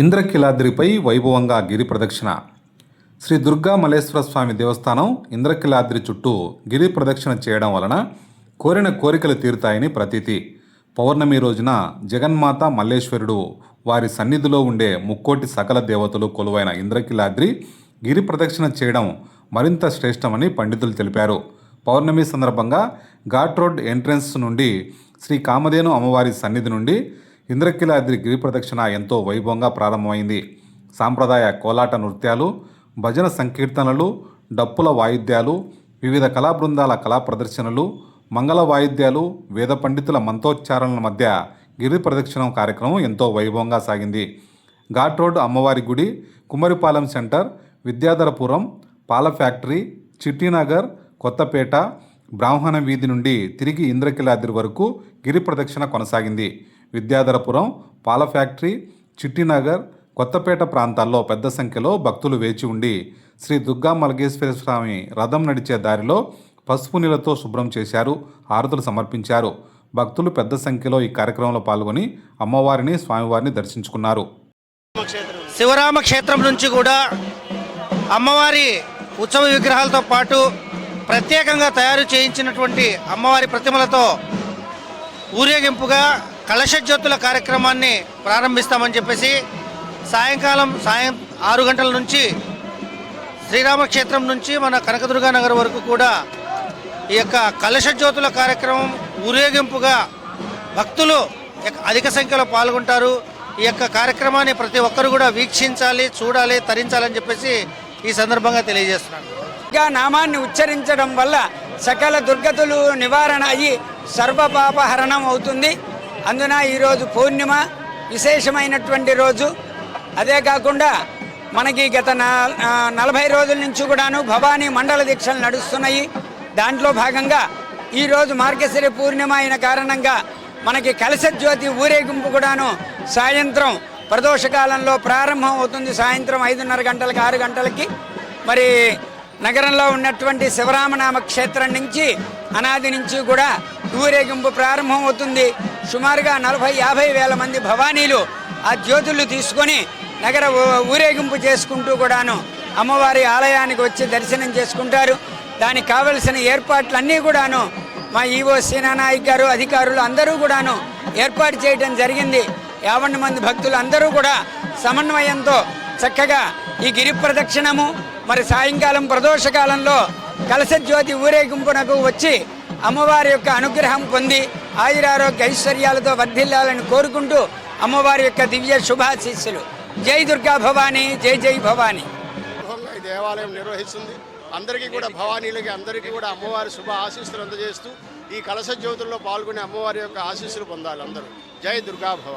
ఇంద్రకీలాద్రిపై వైభవంగా గిరి ప్రదక్షిణ. శ్రీ దుర్గా మల్లేశ్వర స్వామి దేవస్థానం ఇంద్రకీలాద్రి చుట్టూ గిరి ప్రదక్షిణ చేయడం వలన కోరిన కోరికలు తీరుతాయని ప్రతీతి. పౌర్ణమి రోజున జగన్మాత మల్లేశ్వరుడు వారి సన్నిధిలో ఉండే ముక్కోటి సకల దేవతలు కొలువైన ఇంద్రకీలాద్రి గిరి ప్రదక్షిణ చేయడం మరింత శ్రేష్టమని పండితులు తెలిపారు. పౌర్ణమి సందర్భంగా ఘాట్ రోడ్ ఎంట్రన్స్ నుండి శ్రీ కామధేను అమ్మవారి సన్నిధి నుండి ఇంద్రకీలాద్రి గిరి ప్రదక్షిణ ఎంతో వైభవంగా ప్రారంభమైంది. సాంప్రదాయ కోలాట నృత్యాలు, భజన సంకీర్తనలు, డప్పుల వాయిద్యాలు, వివిధ కళా బృందాల కళా ప్రదర్శనలు, మంగళ వాయిద్యాలు, వేద పండితుల మంత్రోచ్చారణల మధ్య గిరి ప్రదక్షిణ కార్యక్రమం ఎంతో వైభవంగా సాగింది. ఘాట్ రోడ్ అమ్మవారి గుడి, కుమ్మరిపాలెం సెంటర్, విద్యాధరపురం, పాల ఫ్యాక్టరీ, చిట్టినగర్, కొత్తపేట, బ్రాహ్మణ వీధి నుండి తిరిగి ఇంద్రకీలాద్రి వరకు గిరి ప్రదక్షిణ కొనసాగింది. విద్యాధరపురం, పాల ఫ్యాక్టరీ, చిట్టినగర్, కొత్తపేట ప్రాంతాల్లో పెద్ద సంఖ్యలో భక్తులు వేచి ఉండి శ్రీ దుర్గా మల్లేశ్వర స్వామి రథం నడిచే దారిలో పసుపు నీళ్లతో శుభ్రం చేశారు, హారతులు సమర్పించారు. భక్తులు పెద్ద సంఖ్యలో ఈ కార్యక్రమంలో పాల్గొని అమ్మవారిని, స్వామివారిని దర్శించుకున్నారు. శివరామ క్షేత్రం నుంచి కూడా అమ్మవారి ఉత్సవ విగ్రహాలతో పాటు ప్రత్యేకంగా తయారు చేయించినటువంటి అమ్మవారి ప్రతిమలతో ఊరేగింపుగా కలశజ్యోతుల కార్యక్రమాన్ని ప్రారంభిస్తామని చెప్పేసి సాయం 6 గంటల నుంచి శ్రీరామక్షేత్రం నుంచి మన కనకదుర్గా నగర్ వరకు కూడా ఈ యొక్క కలశజ్యోతుల కార్యక్రమం ఊరేగింపుగా భక్తులు అధిక సంఖ్యలో పాల్గొంటారు. ఈ యొక్క కార్యక్రమాన్ని ప్రతి ఒక్కరు కూడా వీక్షించాలి, చూడాలి, తరించాలని చెప్పేసి ఈ సందర్భంగా తెలియజేస్తున్నాను. నామాన్ని ఉచ్చరించడం వల్ల సకల దుర్గతులు నివారణ అయ్యి సర్వపాపహరణం అవుతుంది. అందున ఈరోజు పూర్ణిమ విశేషమైనటువంటి రోజు. అదే కాకుండా మనకి గత 40 రోజుల నుంచి కూడాను భవానీ మండల దీక్షలు నడుస్తున్నాయి. దాంట్లో భాగంగా ఈరోజు మార్గశిర పూర్ణిమ అయిన కారణంగా మనకి కలశజ్యోతి ఊరేగింపు కూడాను సాయంత్రం ప్రదోషకాలంలో ప్రారంభం అవుతుంది. సాయంత్రం 5:30 గంటలకి 6 గంటలకి మరి నగరంలో ఉన్నటువంటి శివరామనామ క్షేత్రం నుంచి అనాది నుంచి కూడా ఊరేగింపు ప్రారంభం అవుతుంది. సుమారుగా 40-50 వేల మంది భవానీలు ఆ జ్యోతులు తీసుకొని నగర ఊరేగింపు చేసుకుంటూ కూడాను అమ్మవారి ఆలయానికి వచ్చి దర్శనం చేసుకుంటారు. దానికి కావలసిన ఏర్పాట్లన్నీ కూడాను మా ఈవో సీనానాయక్ గారు, అధికారులు అందరూ కూడాను ఏర్పాటు చేయడం జరిగింది. 50 మంది భక్తులు అందరూ కూడా సమన్వయంతో చక్కగా ఈ గిరి ప్రదక్షిణము మరి సాయంకాలం ప్రదోషకాలంలో కలశజ్యోతి ఊరేగింపునకు వచ్చి అమ్మవారి యొక్క అనుగ్రహం పొంది ఆయురారోగ్య ఐశ్వర్యాలతో వర్ధిల్లాలని కోరుకుంటూ అమ్మవారి యొక్క దివ్య శుభాశీస్సులు. జై దుర్గా భవానీ, జై జై భవానీ. ఈ దేవాలయం నిర్వహిస్తుంది. అందరికీ కూడా భవానీలకి అందరికీ కూడా అమ్మవారి శుభ ఆశీస్సులు అందజేస్తూ ఈ కలశ జ్యోతుల్లో పాల్గొనే అమ్మవారి యొక్క ఆశీస్సులు పొందాలి అందరూ. జై దుర్గా భవానీ.